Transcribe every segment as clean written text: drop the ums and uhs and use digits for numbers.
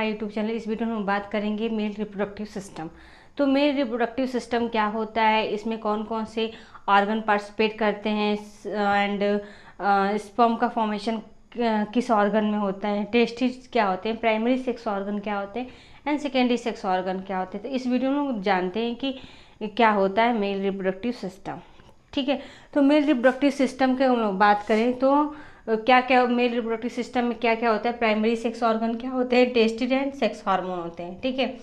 YouTube channel. इस video में हम बात करेंगे मेल रिप्रोडक्टिव सिस्टम। तो मेल रिप्रोडक्टिव सिस्टम क्या होता है, इसमें कौन कौन से ऑर्गन पार्टिसिपेट करते हैं एंड स्पर्म का फॉर्मेशन किस ऑर्गन में होता है, टेस्टिस क्या होते हैं, प्राइमरी सेक्स ऑर्गन क्या होते हैं एंड सेकेंडरी सेक्स ऑर्गन क्या होते हैं। तो इस वीडियो में हम जानते हैं कि क्या होता है मेल रिप्रोडक्टिव सिस्टम। ठीक है, तो मेल रिप्रोडक्टिव सिस्टम के हम लोग बात करें तो क्या क्या मेल रिप्रोडक्टिव सिस्टम में क्या क्या होता है। प्राइमरी सेक्स ऑर्गन क्या होते हैं, टेस्टिस एंड सेक्स हार्मोन होते हैं। ठीक है,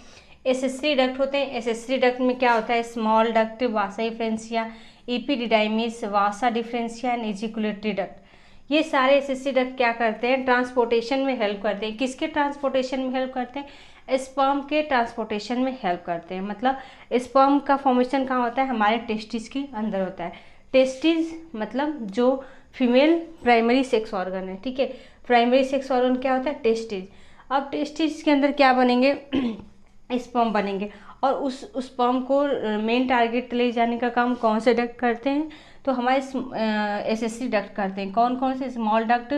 एसेसरी डक्ट होते हैं। एसेसरी डक्ट में क्या होता है, small duct, vasa deferentia, epididymis, vasa deferentia and ejaculatory duct. ये सारे एसेसरी डक्ट क्या करते हैं, ट्रांसपोर्टेशन में हेल्प करते हैं। किसके ट्रांसपोर्टेशन में हेल्प करते हैं, स्पर्म के ट्रांसपोर्टेशन में हेल्प करते हैं। मतलब स्पर्म का फॉर्मेशन कहाँ होता है, हमारे टेस्टिस के अंदर होता है। टेस्टिस मतलब जो फीमेल प्राइमरी सेक्स ऑर्गन है। ठीक है, प्राइमरी सेक्स ऑर्गन क्या होता है, टेस्टिस। अब टेस्टिस के अंदर क्या बनेंगे, स्पर्म बनेंगे और उस स्पर्म को मेन टारगेट ले जाने का काम कौन से डक्ट करते हैं, तो हमारे एसेसरी डक्ट करते हैं। कौन कौन से, small duct,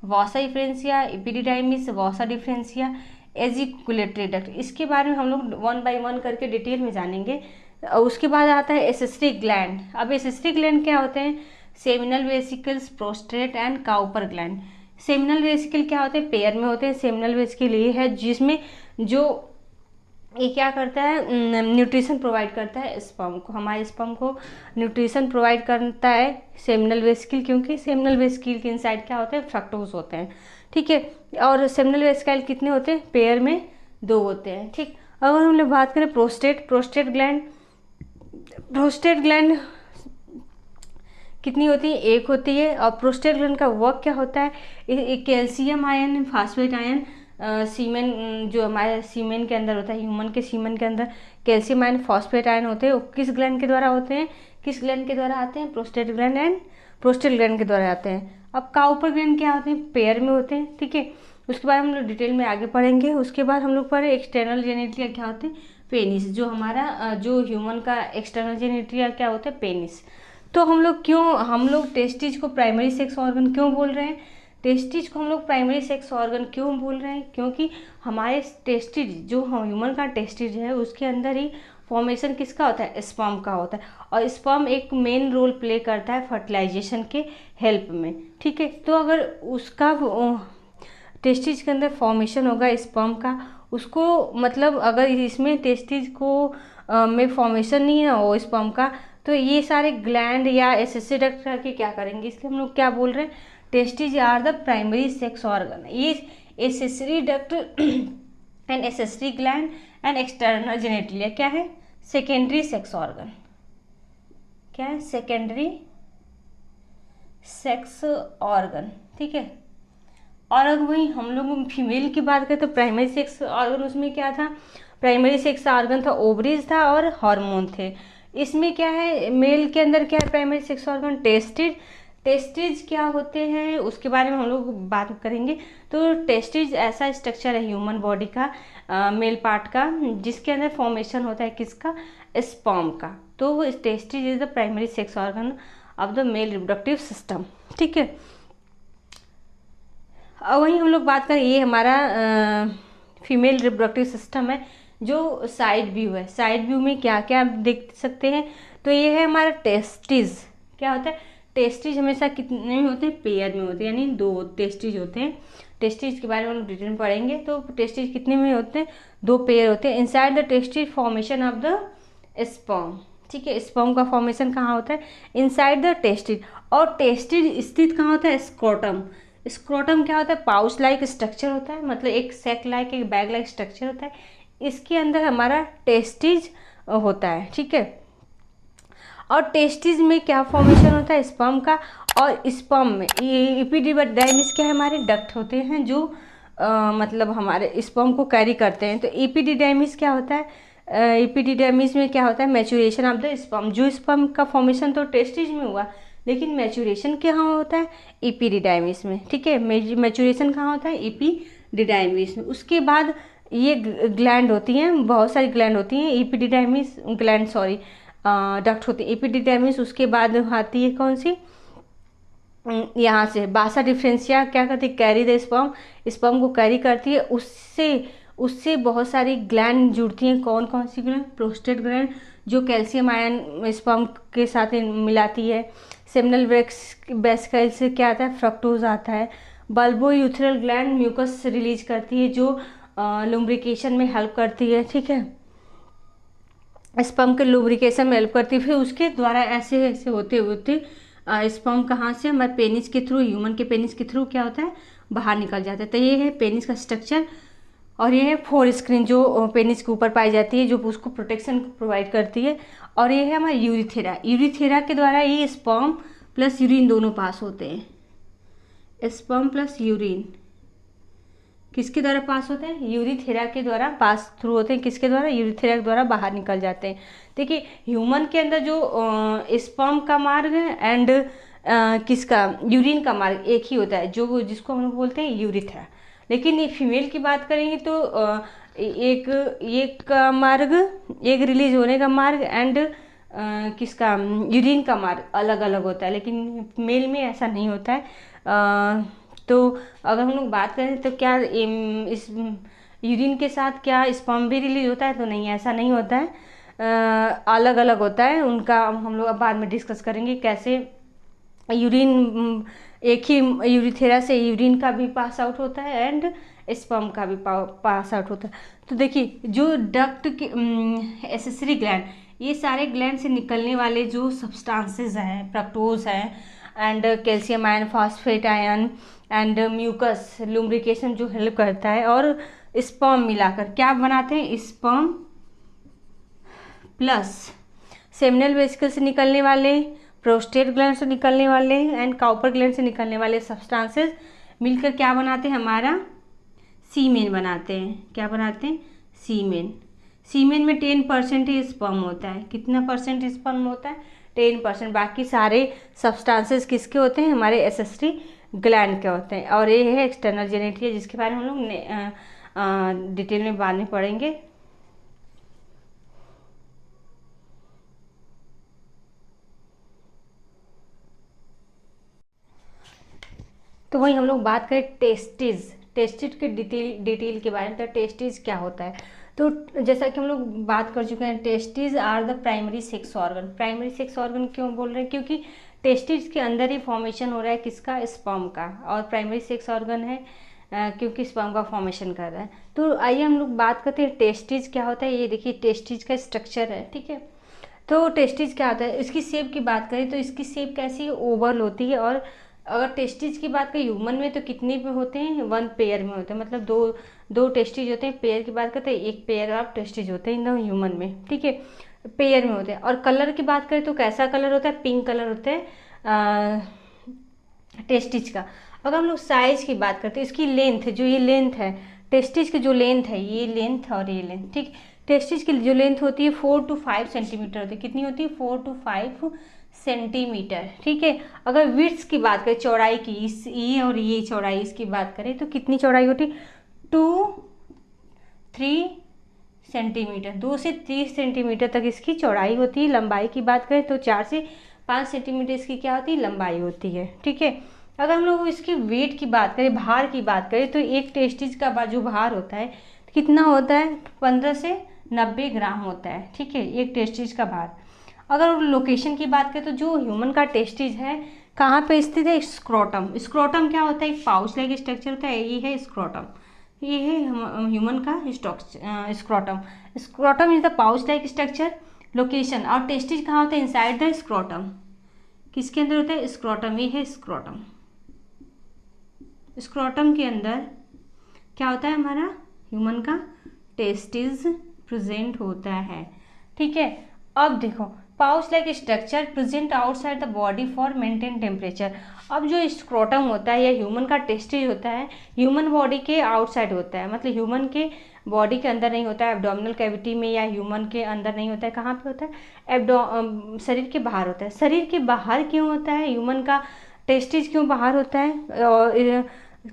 vasa deferentia, epididymis, vasa differentia, एजिकुलेटरी duct. इसके बारे में हम लोग वन बाय वन करके डिटेल में जानेंगे। उसके बाद आता है एसेसरी ग्लैंड। अब एसेसरी ग्लैंड क्या होते हैं, seminal vesicles, prostate and Cowper gland. Seminal vesicle क्या होते हैं, पेयर में होते हैं। सेमिनल वेसिकल ये है जिसमें जो ये क्या करता है, न्यूट्रिशन प्रोवाइड करता है स्पर्म को, हमारे स्पर्म को न्यूट्रिशन प्रोवाइड करता है सेमिनल वेसिकल, क्योंकि सेमिनल वेसिकल के इनसाइड क्या होते हैं, फ्रक्टोज होते हैं। ठीक है, और सेमिनल वेसिकल कितने होते हैं, पेयर में 2 होते हैं। ठीक, अगर हम लोग बात करें प्रोस्टेट ग्लैंड, प्रोस्टेट ग्लैंड कितनी होती है, 1 होती है। और प्रोस्टेट ग्लैंड का वर्क क्या होता है, कैल्शियम आयन, फास्फेट आयन, सीमेन जो हमारे सीमेन के अंदर होता है, ह्यूमन के सीमेन के अंदर कैल्शियम आयन, फॉस्फेट आयन होते हैं। वो किस ग्लैंड के द्वारा होते हैं, किस ग्लैंड के द्वारा आते हैं, prostate gland and prostate gland के द्वारा आते हैं। अब काउपर ग्लैंड क्या होते हैं, पेयर में होते हैं। ठीक है, उसके बाद हम लोग डिटेल में आगे पढ़ेंगे। उसके बाद हम लोग पढ़े एक्सटर्नल जेनिटलिया क्या होते हैं, पेनिस। जो हमारा जो ह्यूमन का एक्सटर्नल जेनिटलिया क्या होता है, पेनिस। तो हम लोग टेस्टिज को प्राइमरी सेक्स ऑर्गन क्यों बोल रहे हैं, टेस्टिज को हम लोग प्राइमरी सेक्स ऑर्गन क्यों बोल रहे हैं, क्योंकि हमारे टेस्टिज जो ह्यूमन का टेस्टिज है उसके अंदर ही फॉर्मेशन किसका होता है, स्पर्म का होता है। और स्पर्म एक मेन रोल प्ले करता है फर्टिलाइजेशन के हेल्प में। ठीक है, तो अगर उसका टेस्टिज के अंदर फॉर्मेशन होगा स्पर्म का, उसको मतलब अगर इसमें टेस्टिज को में फॉर्मेशन नहीं है वो स्पर्म का, तो ये सारे ग्लैंड या एसेसरी डक्ट करके क्या करेंगे, इसलिए हम लोग क्या बोल रहे हैं, testes are the primary sex organ. ये accessory duct and accessory gland and external genitalia क्या है, सेकेंडरी सेक्स ऑर्गन। क्या है, सेकेंडरी सेक्स ऑर्गन। ठीक है, और अगर वही हम लोग फीमेल की बात करें तो प्राइमरी सेक्स ऑर्गन, उसमें क्या था, प्राइमरी सेक्स ऑर्गन था, ओवरीज था और हार्मोन थे। इसमें क्या है, मेल के अंदर क्या है, primary sex organ testes. Testes क्या होते हैं उसके बारे में हम लोग बात करेंगे। तो टेस्टिज ऐसा स्ट्रक्चर है ह्यूमन बॉडी का, मेल पार्ट का, जिसके अंदर फॉर्मेशन होता है किसका, स्पर्म का। तो testes is the primary sex organ of the male reproductive system. ठीक है, और वहीं हम लोग बात करें, ये हमारा फीमेल रिप्रोडक्टिव सिस्टम है जो साइड व्यू है। साइड व्यू में क्या क्या आप देख सकते हैं, तो ये है हमारा टेस्टिज। क्या होता है, टेस्टिज हमेशा कितने में होते हैं, पेयर में होते हैं, यानी 2 टेस्टिज होते हैं। टेस्टिज के बारे में हम लोग डिटेल में पढ़ेंगे। तो टेस्टिज कितने में होते हैं, 2 पेयर होते हैं। Inside the testes formation of the sperm. ठीक है, स्पर्म का फॉर्मेशन कहाँ होता है, इनसाइड द टेस्टिज। और टेस्टिज स्थित कहाँ होता है, स्क्रोटम। स्क्रोटम क्या होता है, पाउच लाइक स्ट्रक्चर होता है, मतलब एक सैक लाइक, एक बैग लाइक स्ट्रक्चर होता है। इसके अंदर हमारा टेस्टिज होता है। ठीक है, और टेस्टिज में क्या फॉर्मेशन होता है, स्पर्म का। और स्पर्म में एपिडिडाइमिस क्या है, हमारे डक्ट होते हैं जो मतलब हमारे स्पर्म को कैरी करते हैं। तो एपिडिडाइमिस क्या होता है, एपिडिडाइमिस में क्या होता है, मैच्योरेशन ऑफ द स्पर्म। जो स्पर्म का फॉर्मेशन तो टेस्टिज में हुआ, लेकिन मैच्योरेशन कहाँ होता है, एपिडिडाइमिस में। ठीक है, मैच्योरेशन कहाँ होता है, एपिडिडाइमिस में। उसके बाद ये ग्लैंड होती हैं, बहुत सारी ग्लैंड होती हैं, एपिडिडाइमिस ग्लैंड, सॉरी डक्ट होती है एपिडिडाइमिस। उसके बाद आती है कौन सी, यहाँ से बासा डिफरेंशिया क्या करती है, कैरी द स्पर्म, स्पर्म को कैरी करती है। उससे उससे बहुत सारी ग्लैंड जुड़ती हैं। कौन कौन सी ग्लैंड? प्रोस्टेट ग्लैंड जो कैल्शियम आयन स्पर्म के साथ मिलाती है। सेमिनल वेसिकल से क्या आता है? फ्रक्टोज आता है। बल्बो यूथरल ग्लैंड म्यूकस रिलीज करती है जो लुब्रिकेशन में हेल्प करती है, ठीक है, स्पर्म के लुब्रिकेशन में हेल्प करती है। फिर उसके द्वारा ऐसे ऐसे होते होते स्पर्म कहाँ से? हमारे पेनिस के थ्रू, ह्यूमन के पेनिस के थ्रू क्या होता है? बाहर निकल जाता है। तो ये है पेनिस का स्ट्रक्चर। और ये है फोर स्क्रीन जो पेनिस के ऊपर पाई जाती है, जो उसको प्रोटेक्शन प्रोवाइड करती है। और ये है हमारा यूरिथेरा। यूरिथेरा के द्वारा ये स्पर्म प्लस यूरिन दोनों पास होते हैं। स्पर्म प्लस यूरिन किसके द्वारा पास होते हैं? यूरिथेरा के द्वारा पास थ्रू होते हैं। किसके द्वारा? यूरिथेरा के द्वारा बाहर निकल जाते हैं। देखिए ह्यूमन के अंदर जो स्पर्म का मार्ग है एंड किसका? यूरिन का मार्ग एक ही होता है, जो जिसको हम लोग बोलते हैं यूरिथेरा। लेकिन ये फीमेल की बात करेंगे तो एक का मार्ग, एक रिलीज होने का मार्ग एंड किसका? यूरिन का मार्ग अलग अलग होता है। लेकिन मेल में ऐसा नहीं होता है। तो अगर हम लोग बात करें तो क्या इस यूरिन के साथ क्या स्पर्म भी रिलीज होता है? तो नहीं, ऐसा नहीं होता है, अलग अलग होता है उनका। हम लोग अब बाद में डिस्कस करेंगे कैसे यूरिन, एक ही यूरिथेरा से यूरिन का भी पास आउट होता है एंड स्पर्म का भी पास आउट होता है। तो देखिए जो डक्ट के एसेसरी ग्लैंड, ये सारे ग्लैंड से निकलने वाले जो सब्सटेंसेस हैं, फ्रक्टोज है and calcium ion, phosphate ion and mucus lubrication जो हेल्प करता है, और स्पर्म मिलाकर क्या बनाते हैं? स्पर्म प्लस सेमिनल वेसिकल से निकलने वाले, प्रोस्टेट ग्लैंड से निकलने वाले एंड काउपर ग्लैंड से निकलने वाले सब्सटेंसेस मिलकर क्या बनाते हैं? हमारा सीमेन बनाते हैं। क्या बनाते हैं? सीमेन। सीमेन में 10% ही स्पर्म होता है। कितना परसेंट स्पर्म होता है? 10%। बाकी सारे सब्सटेंसेस किसके होते हैं? हमारे एसेसरी ग्लैंड के होते हैं। और ये है एक्सटर्नल जेनिटलिया, जिसके बारे में हम लोग डिटेल में बाद में पढ़ेंगे। तो वही हम लोग बात करें टेस्टिस। टेस्टिस के डिटेल के बारे में। तो टेस्टिस क्या होता है? तो जैसा कि हम लोग बात कर चुके हैं, testis are the primary sex organ. Primary sex organ क्यों बोल रहे हैं? क्योंकि टेस्टिस के अंदर ही फॉर्मेशन हो रहा है किसका? स्पर्म का। और प्राइमरी सेक्स ऑर्गन है क्योंकि स्पर्म का फॉर्मेशन कर रहा है। तो आइए हम लोग बात करते हैं टेस्टिस क्या होता है। ये देखिए टेस्टिस का स्ट्रक्चर है, ठीक है। तो टेस्टिस क्या होता है? इसकी शेप की बात करें तो इसकी शेप कैसी? ओवल होती है। और अगर टेस्टिज की बात करें ह्यूमन में तो कितने पे होते हैं? 1 पेयर में होते हैं। मतलब दो टेस्टिज होते हैं। पेयर की बात करते हैं, एक पेयर ऑफ टेस्टिज होते हैं इन ह्यूमन में, ठीक है, पेयर में होते हैं। और कलर की बात करें तो कैसा कलर होता है? पिंक कलर होता है टेस्टिज का। अगर हम लोग साइज की बात करते हैं, इसकी लेंथ, जो ये लेंथ है टेस्टिज की, जो लेंथ है, ये लेंथ और ये लेंथ, ठीक। टेस्टिज की जो लेंथ होती है 4 to 5 सेंटीमीटर होती है। कितनी होती है? 4 to 5 सेंटीमीटर, ठीक है। अगर विड्थ की बात करें, चौड़ाई की, ये और ये चौड़ाई इसकी बात करें तो कितनी चौड़ाई होती है? 2-3 सेंटीमीटर, 2 से 3 सेंटीमीटर तक इसकी चौड़ाई होती है। लंबाई की बात करें तो 4 से 5 सेंटीमीटर इसकी क्या होती है? लंबाई होती है, ठीक है। अगर हम लोग इसके वेट की बात करें, भार की बात करें, तो एक टेस्टिज का जो भार होता है कितना होता है? 15 से 90 ग्राम होता है, ठीक है, एक टेस्टिज का भार। अगर लोकेशन की बात करें तो जो ह्यूमन का टेस्टिज है कहाँ पे स्थित है? स्क्रोटम। स्क्रोटम क्या होता है? एक पाउच लाइक स्ट्रक्चर होता है, ये है स्क्रोटम। ये है ह्यूमन का scrotum. Scrotum is the pouch like structure. Location और टेस्टिज कहाँ होता है? Inside the scrotum. किसके अंदर होता है? स्क्रोटम। ये है स्क्रोटम। स्क्रोटम के अंदर क्या होता है? हमारा ह्यूमन का टेस्टिज प्रेजेंट होता है, ठीक है। अब देखो, pouch like structure present outside the body for maintain temperature. अब जो स्क्रोटम होता है या ह्यूमन का टेस्टिज होता है, ह्यूमन बॉडी के आउटसाइड होता है, मतलब ह्यूमन के बॉडी के अंदर नहीं होता है, एब्डोमिनल कैविटी में या ह्यूमन के अंदर नहीं होता है। कहाँ पे होता है? शरीर के बाहर होता है। शरीर के बाहर क्यों होता है? ह्यूमन का टेस्टिज क्यों बाहर होता है? और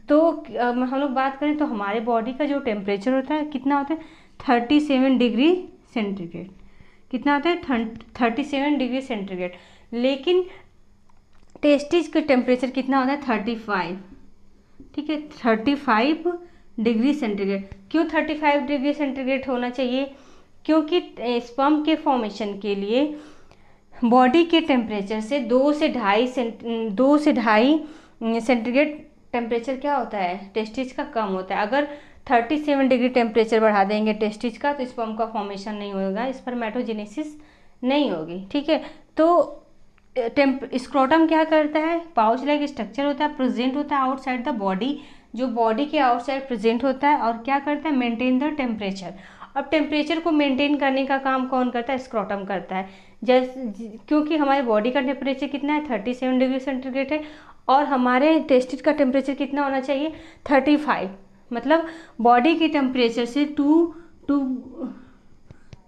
तो हम लोग बात करें तो हमारे बॉडी का जो टेम्परेचर होता है कितना होता है? 37 डिग्री सेंटीग्रेड। कितना होता है? 37 डिग्री सेंटीग्रेड। लेकिन टेस्टिज का टेम्परेचर कितना होता है? 35, ठीक है, 35 डिग्री सेंटीग्रेड। क्यों 35 डिग्री सेंटीग्रेड होना चाहिए? क्योंकि स्पर्म के फॉर्मेशन के लिए बॉडी के टेम्परेचर से 2 से ढाई सेंटीग्रेड टेम्परेचर क्या होता है, टेस्टिज का कम होता है। अगर 37 डिग्री टेम्परेचर बढ़ा देंगे टेस्टिज का तो स्पर्म का फॉर्मेशन नहीं होगा, स्पर्मेटोजेनेसिस नहीं होगी। ठीक है, तो स्क्रोटम क्या करता है, पाउच लाइक स्ट्रक्चर होता है, प्रेजेंट होता है आउटसाइड द बॉडी, जो बॉडी के आउटसाइड प्रेजेंट होता है और क्या करता है, मेंटेन द टेम्परेचर। अब टेम्परेचर को मेंटेन करने का काम कौन करता है, स्क्रोटम करता है। जैसे क्योंकि हमारे बॉडी का टेम्परेचर कितना है, 37 डिग्री सेंटीग्रेड है और हमारे टेस्टिस का टेम्परेचर कितना होना चाहिए, 35। मतलब बॉडी के टेम्परेचर से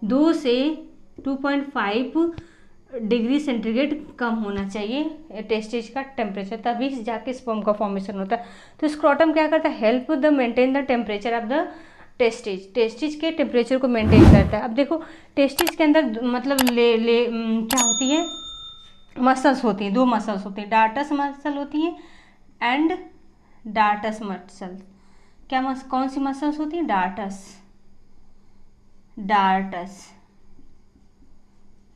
2 से 2.5 डिग्री सेंटीग्रेड कम होना चाहिए टेस्टिज का टेम्परेचर, तभी जाके स्पर्म का फॉर्मेशन होता है। तो स्क्रोटम क्या करता है, help the maintain the temperature of the testes के टेम्परेचर को मेंटेन करता है। अब देखो टेस्टिज के अंदर मतलब क्या होती है, मसल्स होती हैं, 2 मसल्स होती हैं, डार्टस मसल होती हैं एंड डार्टस मसल। कौन सी मसल्स होती हैं,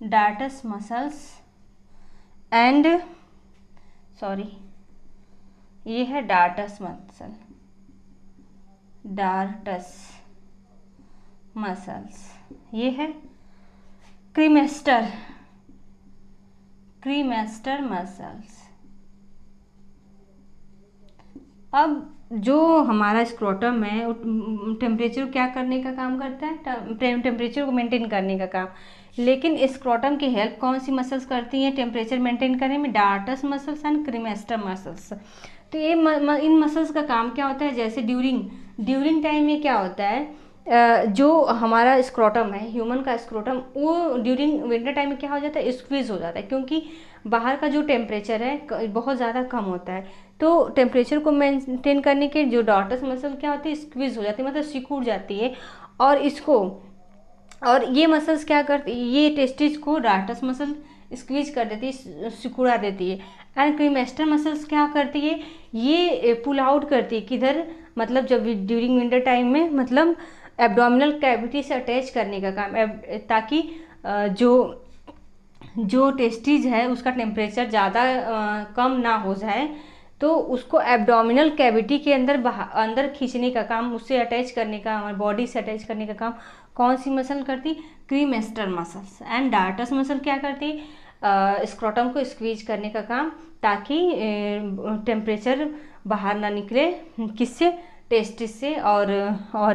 डार्टस मसल्स एंड ये है डार्टस मसल्स, ये है क्रीमेस्टर मसल्स। अब जो हमारा स्क्रोटम है टेम्परेचर क्या करने का काम करता है, टेम्परेचर को मेंटेन करने का काम। लेकिन स्क्रोटम की हेल्प कौन सी मसल्स करती हैं टेम्परेचर मेंटेन करने में, डार्टस मसल्स एंड क्रीमेस्टर मसल्स। तो ये इन मसल्स का काम क्या होता है, जैसे ड्यूरिंग टाइम में क्या होता है, जो हमारा स्क्रोटम है, ह्यूमन का स्क्रोटम, वो ड्यूरिंग विंटर टाइम में क्या हो जाता है, स्क्वीज हो जाता है, क्योंकि बाहर का जो टेम्परेचर है बहुत ज़्यादा कम होता है। तो टेम्परेचर को मेंटेन करने के जो डार्टस मसल क्या होती है, स्क्वीज हो जाती है, मतलब सिकुड़ जाती है। और ये मसल्स क्या करती है, ये टेस्टिस को डार्टस मसल स्क्वीज कर देती है, सिकुड़ा देती है। एंड क्रीमेस्टर मसल्स क्या करती है, ये पुल आउट करती है, किधर, मतलब जब ड्यूरिंग विंटर टाइम में, मतलब एब्डोमिनल कैविटी से अटैच करने का काम, ताकि जो टेस्टिज है उसका टेम्परेचर ज़्यादा कम ना हो जाए, तो उसको एब्डोमिनल कैविटी के अंदर खींचने का काम, उससे अटैच करने का, हमारी बॉडी से अटैच करने का काम कौन सी मसल करती, क्रीमेस्टर मसल्स। एंड डार्टस मसल क्या करती, स्क्रोटम को स्क्वीज करने का काम, ताकि टेम्परेचर बाहर ना निकले, किससे, टेस्टिस से। और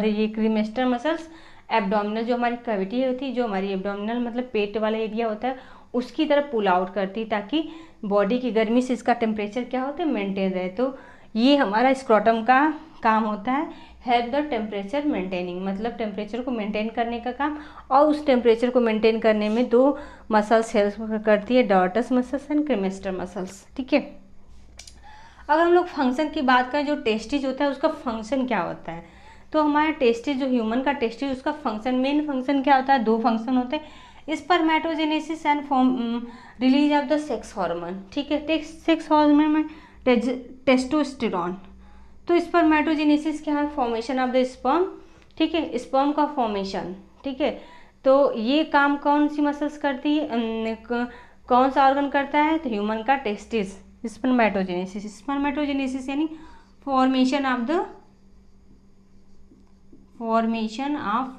ये क्रीमेस्टर मसल्स एब्डोमिनल, जो हमारी कैविटी होती है, जो हमारी एब्डोमिनल मतलब पेट वाला एरिया होता है, उसकी तरफ पुल आउट करती, ताकि बॉडी की गर्मी से इसका टेम्परेचर क्या होता है, मेंटेन रहे। तो ये हमारा स्क्रोटम का काम होता है, हेल्प द टेम्परेचर मेंटेनिंग, मतलब टेम्परेचर को मेंटेन करने का काम। और उस टेम्परेचर को मेंटेन करने में 2 मसल्स हेल्प करती है, डार्टस मसल्स एंड क्रीमेस्टर मसल्स। ठीक है, अगर हम लोग फंक्शन की बात करें, जो टेस्टिज होता है उसका फंक्शन क्या होता है, तो हमारा टेस्टिज, जो ह्यूमन का टेस्टिज, उसका फंक्शन, मेन फंक्शन क्या होता है, 2 फंक्शन होते हैं, spermatogenesis and release of the sex hormone. ठीक है, सेक्स हार्मोन में टेस्टोस्टेरोन। तो स्पर्मेटोजेनेसिस क्या है, फॉर्मेशन ऑफ द स्पर्म। ठीक है, स्पर्म का फॉर्मेशन। ठीक है, तो ये काम कौन सी मसल्स करती है, कौन सा ऑर्गन करता है, तो ह्यूमन का टेस्टिस। स्पर्मेटोजेनेसिस यानी formation of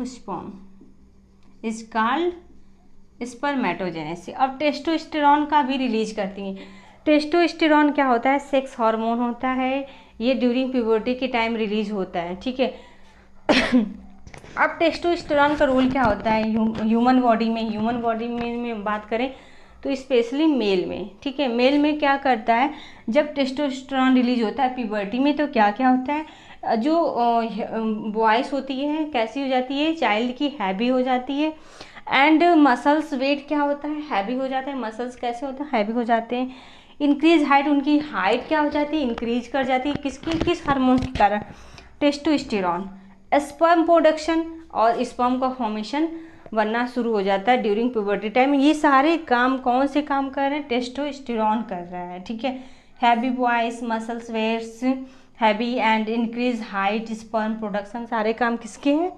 sperm is called spermatogenesis. अब टेस्टोस्टेरोन का भी रिलीज करती हैं। टेस्टोस्टेरोन क्या होता है, सेक्स हार्मोन होता है, ये ड्यूरिंग प्यूबर्टी के टाइम रिलीज होता है। ठीक है, अब टेस्टोस्टेरोन का रोल क्या होता है ह्यूमन बॉडी में बात करें तो स्पेशली मेल में। ठीक है, मेल में क्या करता है, जब टेस्टोस्टेरोन रिलीज होता है प्यूबर्टी में, तो क्या क्या होता है, जो वॉइस होती है कैसी हो जाती है, चाइल्ड की हैवी हो जाती है। एंड मसल्स वेट क्या होता है, हैवी हो जाता है। मसल्स कैसे होते हैं, हैवी हो जाते हैं। इंक्रीज हाइट, उनकी हाइट क्या हो जाती है, इंक्रीज कर जाती है, किस हार्मोन के कारण, टेस्टोस्टेरोन। स्पर्म प्रोडक्शन और स्पर्म का फॉर्मेशन बनना शुरू हो जाता है ड्यूरिंग प्यूबर्टी टाइम। ये सारे काम कौन से काम कर रहे हैं, टेस्टोस्टेरोन कर रहा है। ठीक है, heavy voice, muscles weights, heavy and increase height sperm production, सारे काम किसके हैं?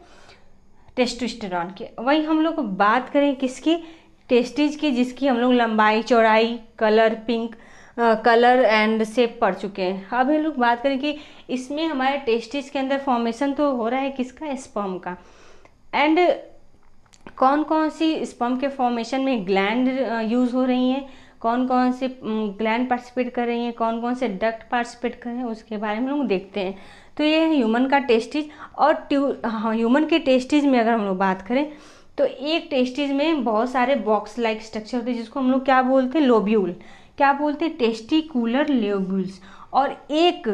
टेस्टोस्टेरॉन के। वही हम लोग बात करें किसकी? टेस्टिज की, जिसकी हम लोग लंबाई, चौड़ाई, colour, pink colour and shape पढ़ चुके हैं। अब हम लोग बात करें कि इसमें हमारे टेस्टिज के अंदर फॉर्मेशन तो हो रहा है किसका? स्पर्म का। एंड कौन कौन सी स्पर्म के फॉर्मेशन में ग्लैंड यूज़ हो रही हैं, कौन कौन से ग्लैंड पार्टिसिपेट कर रही हैं, कौन कौन से डक्ट पार्टिसिपेट कर रहे हैं, उसके बारे में हम लोग देखते हैं। तो ये है ह्यूमन का टेस्टिज। और ह्यूमन के टेस्टिज में अगर हम लोग बात करें तो एक टेस्टिज में बहुत सारे बॉक्स लाइक स्ट्रक्चर होते हैं, जिसको हम लोग क्या बोलते हैं? लोब्यूल। क्या बोलते हैं? Testicular lobules. और एक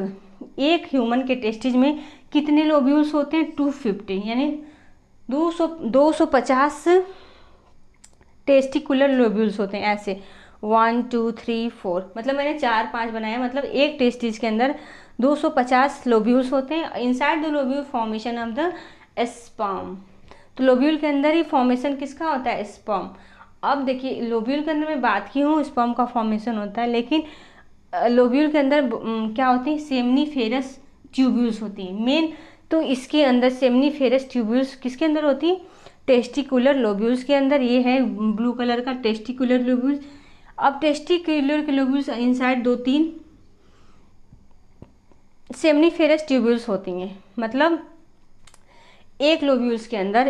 ह्यूमन के टेस्टिज में कितने लोब्यूल्स होते हैं? 250, यानी 250 टेस्टिकुलर लोब्यूल्स होते हैं। ऐसे 1 2 3 4, मतलब मैंने 4 5 बनाया, मतलब एक टेस्टिज के अंदर 250 लोब्यूल्स होते हैं। Inside the lobule formation of the sperm. तो लोब्यूल के अंदर ही फॉर्मेशन किसका होता है? स्पर्म। अब देखिए, लोब्यूल के अंदर मैं बात की हूँ स्पर्म का फॉर्मेशन होता है, लेकिन लोब्यूल के अंदर क्या होती है? सेमनीफेरस ट्यूब्यूल्स होती हैं मेन। तो इसके अंदर सेमनीफेरस ट्यूब्यूल्स किसके अंदर होती है? टेस्टिकुलर लोब्यूल्स के अंदर। ये है ब्लू कलर का टेस्टिकुलर लोब्यूल्स। अब testicular lobules inside 2-3 seminiferous tubules होती हैं। मतलब एक लोब्यूल्स के अंदर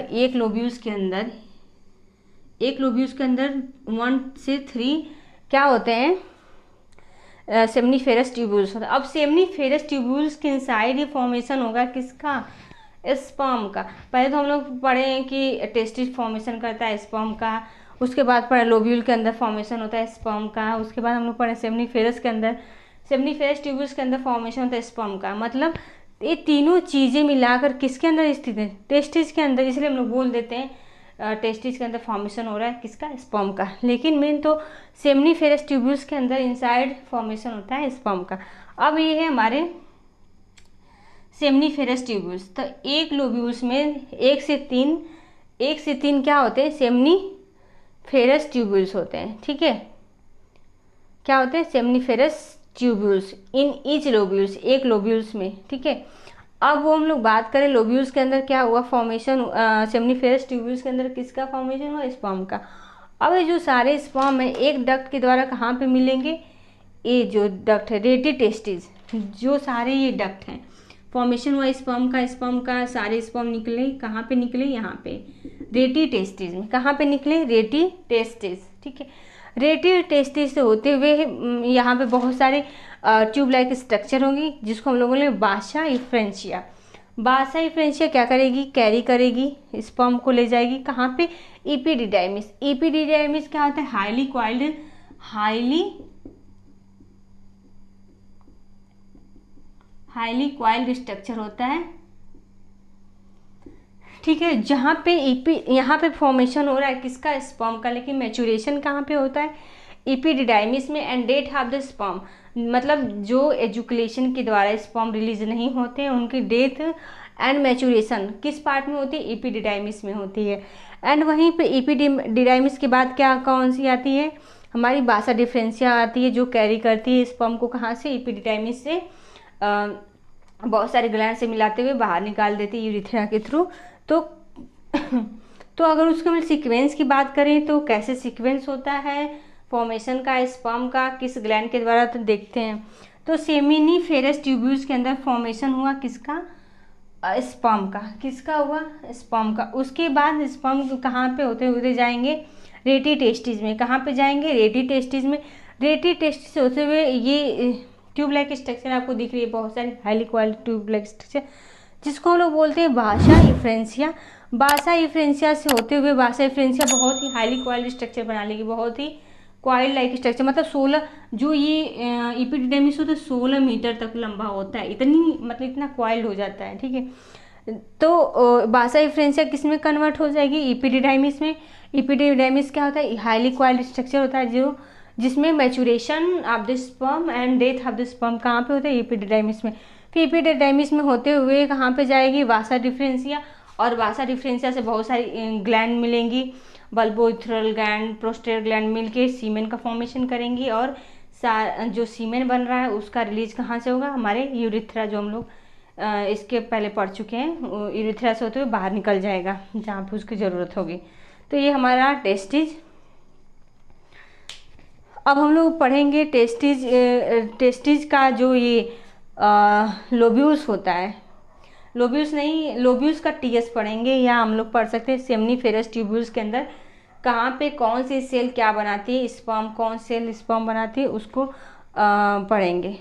1 से 3 क्या होते हैं? सेमनीफेरस ट्यूब्यूल्स होता है। अब सेमनीफेरस ट्यूब्यूल्स के इनसाइड ये फॉर्मेशन होगा किसका? स्पर्म का। पहले तो हम लोग पढ़े हैं कि टेस्टिज फॉर्मेशन करता है स्पर्म का, उसके बाद पढ़े लोब्यूल के अंदर फॉर्मेशन होता है स्पर्म का, उसके बाद हम लोग पढ़े सेमनीफेरस ट्यूब्यूल्स के अंदर फॉर्मेशन होता है स्पर्म का। मतलब ये तीनों चीज़ें मिलाकर किसके अंदर स्थित है? टेस्टिज के अंदर। इसलिए हम लोग बोल देते हैं टेस्टिज के अंदर फॉर्मेशन हो रहा है किसका? स्पर्म का। लेकिन मेन तो सेमनीफेरस ट्यूब्यूल्स के अंदर इनसाइड फॉर्मेशन होता है स्पर्म का। अब ये है हमारे सेमनीफेरस ट्यूब्यूल्स। तो एक लोब्यूल्स में 1 से 3 क्या होते हैं? सेमनीफेरस ट्यूब्यूल्स होते हैं। ठीक है, क्या होते हैं? Seminiferous tubules in each lobules, एक लोब्यूल्स में। ठीक है, अब वो हम लोग बात करें लोब्यूल्स के अंदर क्या हुआ फॉर्मेशन? सेमनीफेरस ट्यूब्यूल्स के अंदर किसका फॉर्मेशन हुआ? स्पर्म का। अब ये जो सारे स्पर्म है एक डक्ट के द्वारा कहाँ पे मिलेंगे? ये जो डक्ट है रेटी टेस्टिज, जो सारे ये डक्ट हैं, फॉर्मेशन हुआ स्पर्म का सारे स्पर्म निकले कहाँ पे? निकले यहाँ पे रेटी टेस्टिज में। कहाँ पे निकले? रेटी टेस्टिज। ठीक है, रेटी टेस्टिज से होते हुए यहाँ पे बहुत सारे ट्यूब लाइक स्ट्रक्चर होंगी, जिसको हम लोगों ने बासा इफ्रेंशिया क्या करेगी? कैरी करेगी स्पर्म को, ले जाएगी कहाँ पे? इपिडिडाइमिस। इपिडिडाइमिस क्या होता है? हाईली क्वाइल्ड स्ट्रक्चर होता है। ठीक है, जहाँ पे यहाँ पे फॉर्मेशन हो रहा है किसका? स्पर्म का। लेकिन मैचुरेशन कहाँ पे होता है? इपिडिडाइमिस में। And death of the sperm, मतलब जो एजुकुलेशन के द्वारा स्पर्म रिलीज नहीं होते हैं उनकी डेथ एंड मैचुरेशन किस पार्ट में होती है? इपिडिडाइमिस में होती है। एंड वहीं पे इपिडिडाइमिस के बाद क्या कौन सी आती है? हमारी बासा डिफरेंशिया आती है, जो कैरी करती है स्पर्म को कहाँ से? इपिडिडाइमिस से बहुत सारे ग्लैंड से मिलाते हुए बाहर निकाल देती है यूरिथ्रा के थ्रू। तो अगर उसके हम सीक्वेंस की बात करें तो कैसे सीक्वेंस होता है फॉर्मेशन का स्पर्म का, किस ग्लैंड के द्वारा? तो देखते हैं। तो सेमिनीफेरस ट्यूब्यूल्स के अंदर फॉर्मेशन हुआ किसका? स्पर्म का। किसका हुआ? स्पर्म का। उसके बाद स्पर्म कहाँ पे होते जाएंगे? रेटी टेस्टिज में। कहाँ पे जाएंगे? रेटी टेस्टिज में। रेटी टेस्टिज से होते हुए ये ट्यूब लाइक स्ट्रक्चर आपको दिख रही है, बहुत सारी highly quality tube like structure, जिसको हम लोग बोलते हैं बासा इफ्रेंशिया। बासा इफ्रेंशिया से होते हुए बासा इफ्रेंशिया बहुत ही हाईली क्वालिटी स्ट्रक्चर बना लेगी, बहुत ही क्वाइल लाइक स्ट्रक्चर। मतलब 16 जो ये इपिडिडाइमिस होता है 16 मीटर तक लंबा होता है, इतना क्वाइल्ड हो जाता है। ठीक है, तो बासा इफ्रेंशिया किस में कन्वर्ट हो जाएगी? इपिडिडाइमिस में। इपिडिडाइमिस क्या होता है? हाईली क्वाइल्ड स्ट्रक्चर होता है जिसमें maturation of the sperm and death of the sperm कहाँ पे होता है? इपिडिडाइमिस में। फिर इपिडिडाइमिस में होते हुए कहाँ पे जाएगी? वासा डिफरेंशिया। और वासा डिफरेंशिया से बहुत सारी ग्लैंड मिलेंगी, बल्बोइथ्रल ग्लैंड, प्रोस्टेट ग्लैंड मिलके सीमेन का फॉर्मेशन करेंगी और जो सीमेन बन रहा है उसका रिलीज कहाँ से होगा, हमारे यूरिथ्रा, जो हम लोग इसके पहले पढ़ चुके हैं, यूरिथ्रा से होते हुए बाहर निकल जाएगा जहाँ पे उसकी ज़रूरत होगी। तो ये हमारा टेस्टिज। अब हम लोग पढ़ेंगे टेस्टिज का जो ये लोब्यूल्स होता है, लोब्यूल्स नहीं, लोब्यूल्स का टीएस पढ़ेंगे, या हम लोग पढ़ सकते हैं सेमनीफेरस ट्यूब्यूल्स के अंदर कहाँ पे कौन सी सेल क्या बनाती है, स्पर्म कौन सेल स्पर्म बनाती है, उसको पढ़ेंगे।